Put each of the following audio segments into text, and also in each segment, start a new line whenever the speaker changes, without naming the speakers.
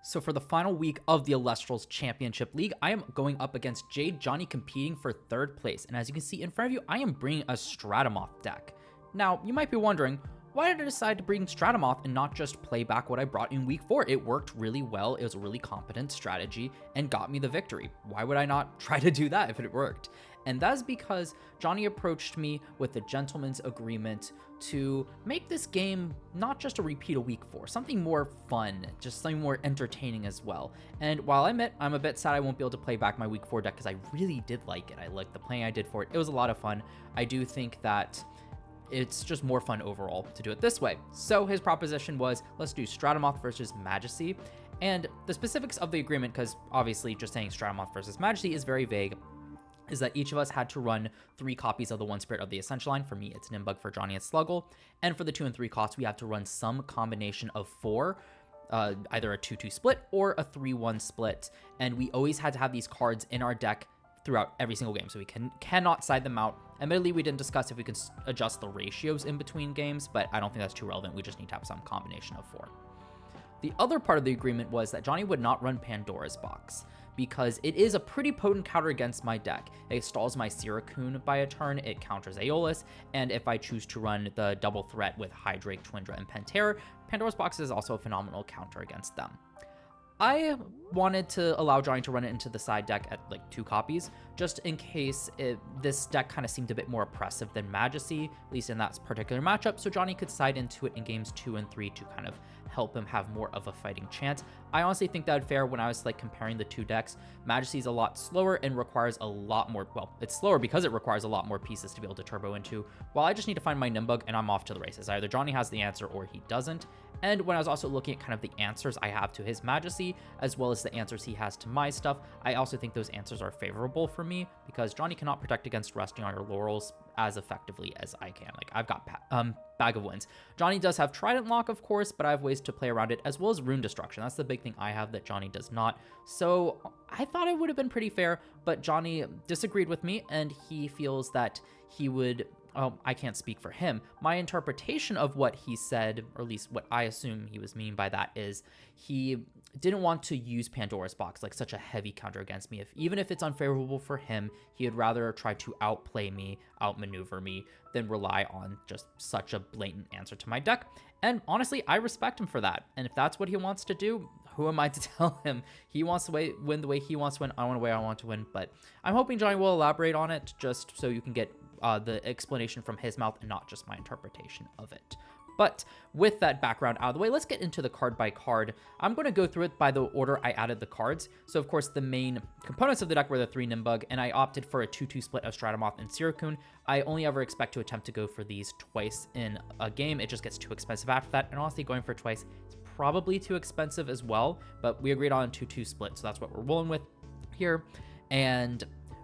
So for the final week of the Elestrals Championship League, I am going up against Jade Johnny competing for 3rd place. And as you can see in front of you, I am bringing a Stratomoth deck. Now, you might be wondering, why did I decide to bring Stratomoth and not just play back what I brought in week 4? It worked really well, it was a really competent strategy, and got me the victory. Why would I not try to do that if it worked? And that's because Johnny approached me with a gentleman's agreement to make this game not just a repeat of week 4, something more fun, just something more entertaining as well. And while I admit I'm a bit sad I won't be able to play back my week 4 deck because I really did like it. I liked the playing I did for it. It was a lot of fun. I do think that it's just more fun overall to do it this way. So his proposition was, let's do Stratomoth versus Majesty. And the specifics of the agreement, because obviously just saying Stratomoth versus Majesty is very vague, is that each of us had to run 3 copies of the 1 Spirit of the Essential line. For me, it's Nimbug. For Johnny, it's Sluggle. And for the 2 and 3 costs, we have to run some combination of 4, either a 2-2 split or a 3-1 split. And we always had to have these cards in our deck throughout every single game, so we cannot side them out. Admittedly, we didn't discuss if we can adjust the ratios in between games, but I don't think that's too relevant. We just need to have some combination of 4. The other part of the agreement was that Johnny would not run Pandora's Box, because it is a pretty potent counter against my deck. It stalls my Cirricune by a turn, it counters Aeolus, and if I choose to run the double threat with Hydrake, Twindra, and Pantera, Pandora's Box is also a phenomenal counter against them. I wanted to allow Johnny to run it into the side deck at like 2 copies, just in case this deck kind of seemed a bit more oppressive than Majesty, at least in that particular matchup, so Johnny could side into it in games 2 and 3 to kind of help him have more of a fighting chance. I honestly think that fair when I was like comparing the 2 decks. Majesty's a lot slower and requires a lot more, well, it's slower because it requires a lot more pieces to be able to turbo into, while I just need to find my Nimbug and I'm off to the races. Either Johnny has the answer or he doesn't. And when I was also looking at kind of the answers I have to his Majesty, as well as the answers he has to my stuff, I also think those answers are favorable for me, because Johnny cannot protect against resting on your laurels as effectively as I can. Like, I've got Bag of Winds. Johnny does have Trident Lock, of course, but I have ways to play around it, as well as Rune Destruction. That's the big thing I have that Johnny does not. So I thought it would have been pretty fair, but Johnny disagreed with me, and he feels that he would... I can't speak for him. My interpretation of what he said, or at least what I assume he was meaning by that, is he didn't want to use Pandora's Box like such a heavy counter against me. Even if it's unfavorable for him, he would rather try to outplay me, outmaneuver me, than rely on just such a blatant answer to my deck. And honestly, I respect him for that. And if that's what he wants to do, who am I to tell him? He wants to win the way he wants to win. I want the way I want to win. But I'm hoping Johnny will elaborate on it, just so you can get the explanation from his mouth and not just my interpretation of it. But with that background out of the way, let's get into the card by card. I'm going to go through it by the order I added the cards. So of course the main components of the deck were the 3 Nimbug, and I opted for a 2-2 split of Stratomoth and Cirricune. I only ever expect to attempt to go for these twice in a game. It just gets too expensive after that, and honestly going for twice is probably too expensive as well, but we agreed on a 2-2 split, so that's what we're rolling with here. And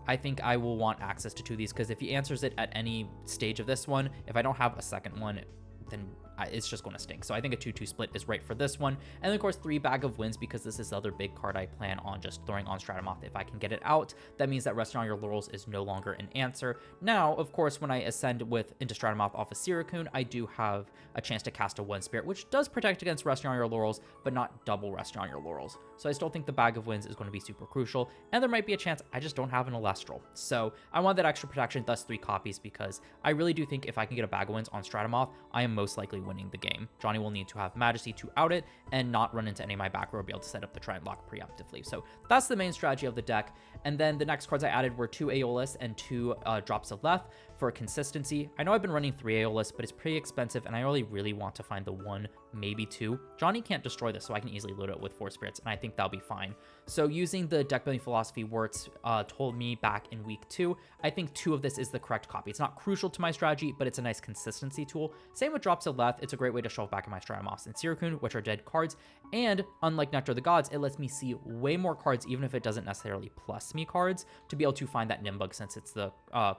I think I will want access to 2 of these, because if he answers it at any stage of this one, if I don't have a second one, then it's just going to stink. So I think a 2-2 split is right for this one. And then of course 3 Bag of Winds, because this is the other big card I plan on just throwing on Stratomoth. If I can get it out, that means that resting on your laurels is no longer an answer. Now, of course, when I ascend into Stratomoth off of Cirricune, I do have a chance to cast a 1 Spirit, which does protect against resting on your laurels, but not double resting on your laurels. So I still think the Bag of Winds is going to be super crucial, and there might be a chance I just don't have an Elestral. So I want that extra protection, thus 3 copies, because I really do think if I can get a Bag of Winds on Stratomoth, I am most likely winning the game. Johnny will need to have Majesty to out it and not run into any of my back row, be able to set up the Trident Lock preemptively. So that's the main strategy of the deck. And then the next cards I added were 2 Aeolus and 2 Drops of Leth for consistency. I know I've been running 3 Aeolus, but it's pretty expensive, and I really want to find the 1, maybe 2. Johnny can't destroy this, so I can easily load it with 4 Spirits, and I think that'll be fine. So using the deck building philosophy Wirtz told me back in week 2, I think 2 of this is the correct copy. It's not crucial to my strategy, but it's a nice consistency tool. Same with Drops of Leth. It's a great way to shelve back in my Stratomoths and Cirricune, which are dead cards, and unlike Nectar of the Gods, it lets me see way more cards, even if it doesn't necessarily plus me cards, to be able to find that Nimbug, since it's the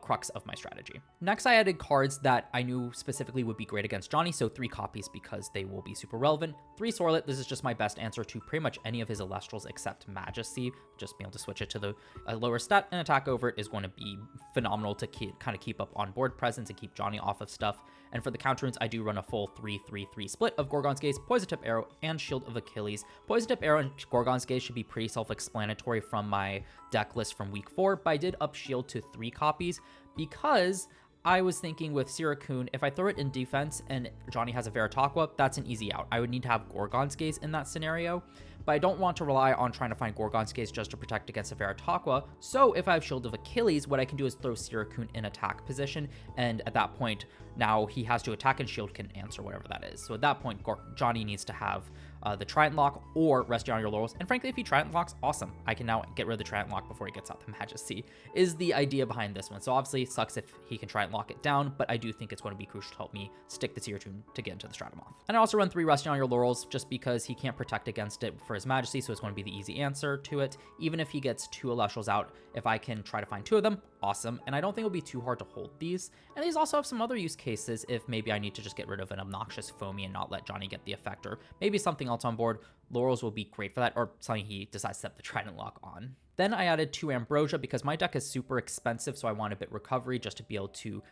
crux of my strategy. Next, I added cards that I knew specifically would be great against Johnny, so 3 copies because they will will be super relevant. 3 Sorlet, this is just my best answer to pretty much any of his Elestrals except Majesty. Just being able to switch it to the lower stat and attack over it is going to be phenomenal to kind of keep up on board presence and keep Johnny off of stuff. And for the counter runes, I do run a full 3-3-3 split of Gorgon's Gaze, Poison Tip Arrow, and Shield of Achilles. Poison Tip Arrow and Gorgon's Gaze should be pretty self-explanatory from my deck list from week 4, but I did up Shield to 3 copies because I was thinking with Cirricune, if I throw it in defense and Johnny has a Veritaqua, that's an easy out. I would need to have Gorgon's Gaze in that scenario, but I don't want to rely on trying to find Gorgon's Gaze just to protect against a Veritaqua. So if I have Shield of Achilles, what I can do is throw Cirricune in attack position, and at that point, now he has to attack and Shield can answer whatever that is. So at that point, Johnny needs to have the Trident Lock or Rest on Your Laurels. And frankly, if he Trident Locks, awesome. I can now get rid of the Trident Lock before he gets out the Majesty, is the idea behind this one. So obviously it sucks if he can Trident Lock it down, but I do think it's going to be crucial to help me stick the Cirricune to get into the Stratomoth. And I also run 3 Resting on Your Laurels just because he can't protect against it for his Majesty, so it's going to be the easy answer to it. Even if he gets 2 Elestrals out, if I can try to find 2 of them, awesome. And I don't think it'll be too hard to hold these. And these also have some other use cases if maybe I need to just get rid of an obnoxious Foamy and not let Johnny get the effect, or maybe something else on board. Laurels will be great for that, or something he decides to set the Trident Lock on. Then I added 2 Ambrosia because my deck is super expensive, so I want a bit recovery just to be able to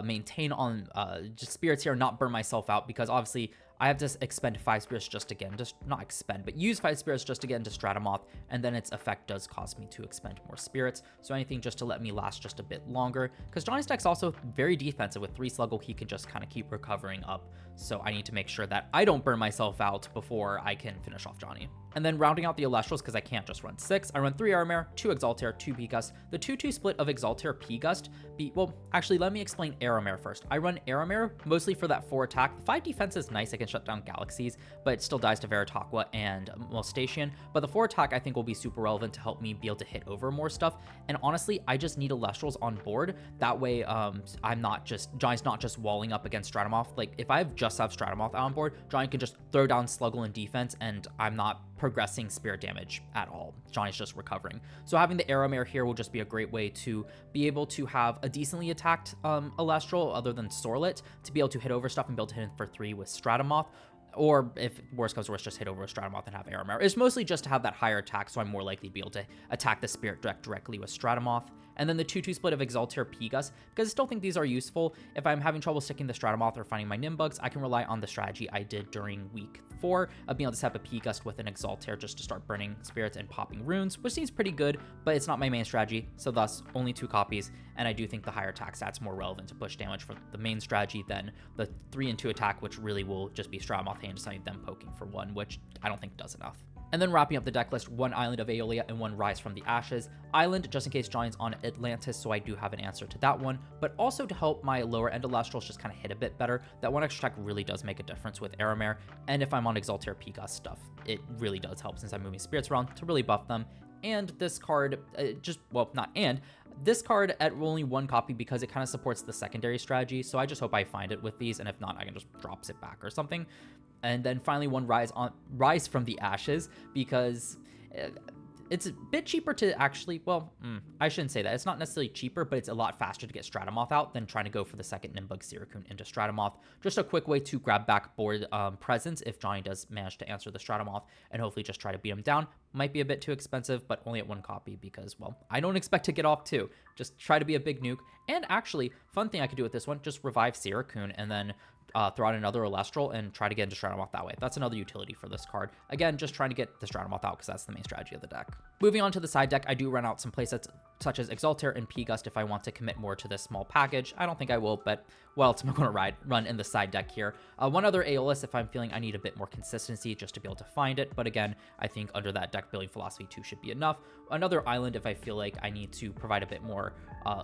maintain on just spirits here and not burn myself out, because obviously I have to expend 5 spirits just again, just not expend, but use 5 spirits just to get into Stratomoth, and then its effect does cause me to expend more spirits. So anything just to let me last just a bit longer, because Johnny's deck's also very defensive. With 3 Sluggle, he can just kind of keep recovering up. So I need to make sure that I don't burn myself out before I can finish off Johnny. And then rounding out the Elestrals, because I can't just run 6, I run 3 Aramare, 2 Exaltair, 2 P-Gust. The 2-2 split of Exaltair P-Gust, well, actually, let me explain Aramare first. I run Aramare mostly for that 4 attack. The 5 defense is nice, I can shut down Galaxies, but it still dies to Veritaqua and Molestation. But the 4 attack, I think, will be super relevant to help me be able to hit over more stuff. And honestly, I just need Elestrals on board. That way, Johnny's not just walling up against Stratomoth. Like, if I just have Stratomoth on board, Johnny can just throw down Sluggle in defense, and I'm not progressing spirit damage at all. Johnny's just recovering. So having the Aramare here will just be a great way to be able to have a decently attacked Elestral other than Sorlet to be able to hit over stuff and be able to hit in for 3 with Stratomoth. Or if worst comes to worst, just hit over a Stratomoth and have Aramare. It's mostly just to have that higher attack, so I'm more likely to be able to attack the Spirit deck directly with Stratomoth. And then the 2-2 split of Exaltair P-Gust, because I still think these are useful. If I'm having trouble sticking the Stratomoth or finding my Nimbugs, I can rely on the strategy I did during week 4 of being able to set up a P-Gust with an Exaltair just to start burning spirits and popping runes, which seems pretty good, but it's not my main strategy, so thus only 2 copies. And I do think the higher attack stat's more relevant to push damage for the main strategy than the 3 and 2 attack, which really will just be Stratomoth hand deciding them poking for 1, which I don't think does enough. And then wrapping up the deck list, 1 Island of Hau'oli and 1 Rise from the Ashes. Island, just in case Johnny's on Atlantis, so I do have an answer to that one, but also to help my lower end Elestrals just kind of hit a bit better. That 1 extra attack really does make a difference with Aramare, and if I'm on Exaltair P-Gust stuff, it really does help since I'm moving spirits around to really buff them. And this card, this card at only 1 copy because it kind of supports the secondary strategy, so I just hope I find it with these, and if not, I can just drop it back or something. And then finally 1 Rise from the Ashes, because it's a bit cheaper to actually, I shouldn't say that. It's not necessarily cheaper, but it's a lot faster to get Stratomoth out than trying to go for the second Nimbug Cirricune into Stratomoth. Just a quick way to grab back board presence if Johnny does manage to answer the Stratomoth, and hopefully just try to beat him down. Might be a bit too expensive, but only at 1 copy because, well, I don't expect to get off 2. Just try to be a big nuke. And actually, fun thing I could do with this one, just revive Cirricune and then throw out another Elestral and try to get into Stratomoth that way. That's another utility for this card. Again, just trying to get the Stratomoth out because that's the main strategy of the deck. Moving on to the side deck, I do run out some playsets such as Exaltair and P-Gust if I want to commit more to this small package. I don't think I will, but what else am I going to run in the side deck here? 1 other Aeolus if I'm feeling I need a bit more consistency just to be able to find it, but again, I think under that deck building philosophy 2 should be enough. Another Island if I feel like I need to provide a bit more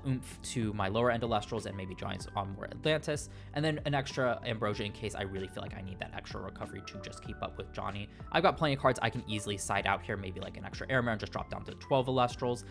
oomph to my lower end Elestrals and maybe Giants on more Atlantis, and then an extra Ambrosia in case I really feel like I need that extra recovery to just keep up with Johnny. I've got plenty of cards I can easily side out here, maybe like an extra Airmare and just drop down to 12 Elestrals,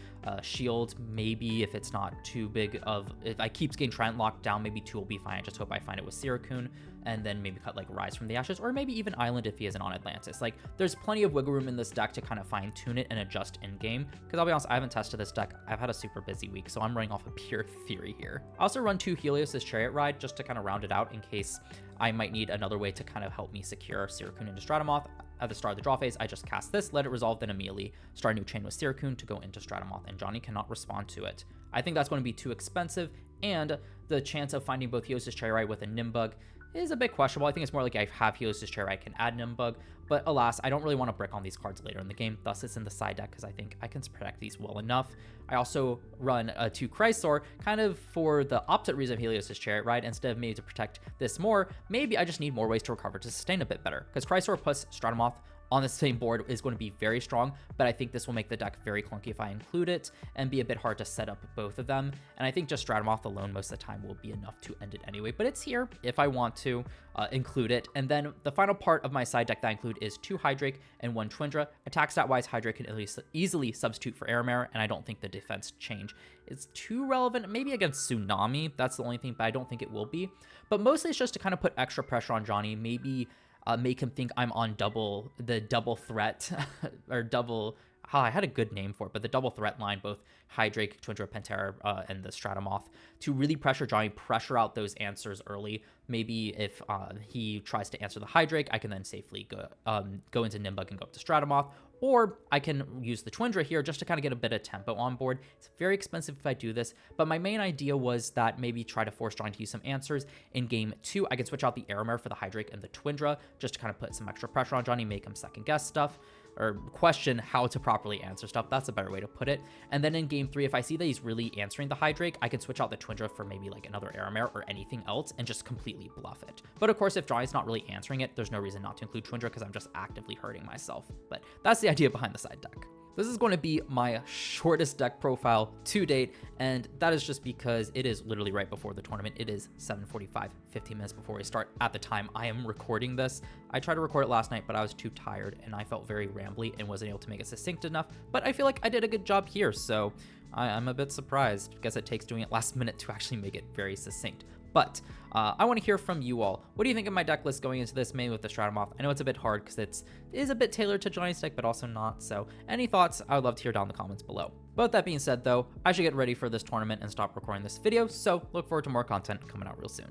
Shield, build. Maybe if it's not too big of, if I keep getting Trident locked down, maybe 2 will be fine. I just hope I find it with Cirricune, and then maybe cut like Rise from the Ashes, or maybe even Island if he isn't on Atlantis. Like, there's plenty of wiggle room in this deck to kind of fine tune it and adjust in game, because I'll be honest, I haven't tested this deck. I've had a super busy week, so I'm running off of pure theory here. I also run 2 Helios' Chariot Ride just to kind of round it out in case I might need another way to kind of help me secure Cirricune into Stratomoth. At the start of the draw phase, I just cast this, let it resolve, then immediately start a new chain with Cirricune to go into Stratomoth, and Johnny cannot respond to it. I think that's going to be too expensive, and the chance of finding both Helios' Chariot Ride with a Nimbug is a bit questionable. I think it's more like I have Helios' Chariot Ride, I can add Nimbug, but alas, I don't really want to brick on these cards later in the game, thus it's in the side deck because I think I can protect these well enough. I also run a 2 Chrysor, kind of for the opposite reason of Helios' Chariot Ride. Instead of maybe to protect this more, maybe I just need more ways to recover to sustain a bit better, because Chrysor plus Stratomoth on the same board is going to be very strong, but I think this will make the deck very clunky if I include it and be a bit hard to set up both of them. And I think just Stratomoth alone most of the time will be enough to end it anyway, but it's here if I want to include it. And then the final part of my side deck that I include is 2 Hydrake and 1 Twindra. Attack stat wise, Hydrake can easily substitute for Aramare, and I don't think the defense change is too relevant. Maybe against Tsunami, that's the only thing, but I don't think it will be. But mostly it's just to kind of put extra pressure on Johnny, maybe make him think I'm on the double threat, or double, I had a good name for it, but the double threat line, both Hydrake, Twindra, Pantera, and the Stratomoth, to really pressure Johnny, pressure out those answers early. Maybe if he tries to answer the Hydrake, I can then safely go into Nimbug and go up to Stratomoth, or I can use the Twindra here just to kind of get a bit of tempo on board. It's very expensive if I do this, but my main idea was that maybe try to force Johnny to use some answers. In game 2, I can switch out the Aramare for the Hydrake and the Twindra just to kind of put some extra pressure on Johnny, make him second guess stuff, or question how to properly answer stuff. That's a better way to put it. And then in game 3, if I see that he's really answering the Hydrake, I can switch out the Twindra for maybe like another Aramare or anything else and just completely bluff it. But of course, if Johnny's not really answering it, there's no reason not to include Twindra because I'm just actively hurting myself. But that's the idea behind the side deck. This is going to be my shortest deck profile to date, and that is just because it is literally right before the tournament. It is 7:45, 15 minutes before we start at the time I am recording this. I tried to record it last night, but I was too tired and I felt very rambly and wasn't able to make it succinct enough, but I feel like I did a good job here, so I'm a bit surprised. I guess it takes doing it last minute to actually make it very succinct. But I want to hear from you all. What do you think of my deck list going into this, mainly with the Stratomoth? I know it's a bit hard because it is a bit tailored to Johnny's deck, but also not. So any thoughts, I would love to hear down in the comments below. But with that being said, though, I should get ready for this tournament and stop recording this video. So look forward to more content coming out real soon.